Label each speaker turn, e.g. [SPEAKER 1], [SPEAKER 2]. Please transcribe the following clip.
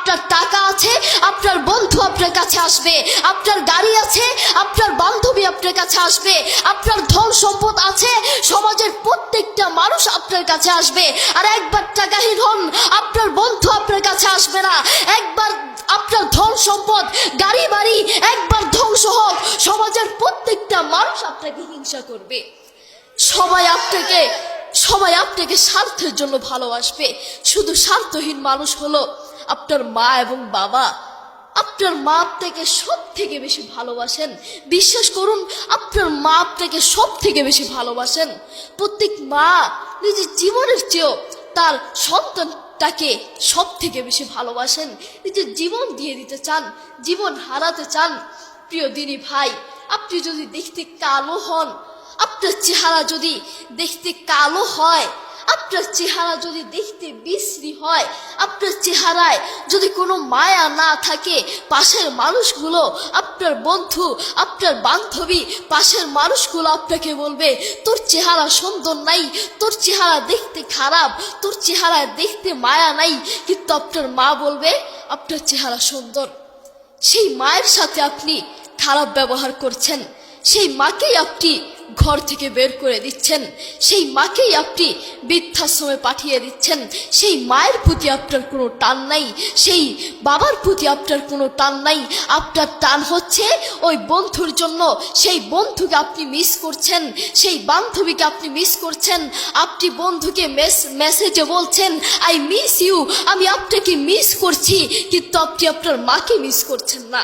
[SPEAKER 1] আপনার টাকা আছে, আপনার বন্ধু আপনার কাছে আসবে, আপনার গাড়ি আছে, আপনার বান্ধবী আপনার কাছে আসবে, আপনার ধন সম্পদ আছে, সমাজের প্রত্যেকটা মানুষ আপনার কাছে আসবে। আর একবার টাকাহীন হন, আপনার বন্ধু আপনার কাছে আসবে না। একবার আপনার ধন সম্পদ গাড়ি বাড়ি একবার ধ্বংস হোক, সমাজের প্রত্যেকটা মানুষ আপনাকে হিংসা করবে। সবাই আপনাকে স্বার্থের জন্য ভালোবাসবে। শুধু স্বার্থহীন মানুষ হলো আপনার মা এবং বাবা। আপনার মা আপনাকে সব থেকে বেশি ভালোবাসেন। বিশ্বাস করুন, আপনার মা আপনাকে সব থেকে বেশি ভালোবাসেন। প্রত্যেক মা নিজের জীবনের চেয়েও তার সন্তানটাকে সব থেকে বেশি ভালোবাসেন। নিজের জীবন দিয়ে দিতে চান, জীবন হারাতে চান। প্রিয় দিনী ভাই, আপনি যদি দেখতে কালো হন, আপনার চেহারা যদি দেখতে কালো হয়, আপনার চেহারা যদি দেখতে বিশ্রী হয়, আপনার চেহারায় যদি কোনো মায়া না থাকে, পাশের মানুষগুলো, আপনার বন্ধু, আপনার বান্ধবী, পাশের মানুষগুলো আপনাকে বলবে তোর চেহারা সুন্দর নাই, তোর চেহারা দেখতে খারাপ, তোর চেহারায় দেখতে মায়া নাই। কিন্তু আপনার মা বলবে আপনার চেহারা সুন্দর। সেই মায়ের সাথে আপনি খারাপ ব্যবহার করছেন, সেই মাকেই আপনি ঘর থেকে বের করে দিচ্ছেন, সেই মাকেই আপনি বৃদ্ধাশ্রমে পাঠিয়ে দিচ্ছেন। সেই মায়ের প্রতি আপনার কোনো টান নাই, সেই বাবার প্রতি আপনার কোনো টান নাই। আপনার টান হচ্ছে ওই বন্ধুর জন্য। সেই বন্ধুকে আপনি মিস করছেন, সেই বান্ধবীকে আপনি মিস করছেন। আপনি বন্ধুকে মেসেজে বলছেন আই মিস ইউ, আমি আপনাকে মিস করছি, কিন্তু আপনি আপনার মাকে মিস করছেন না।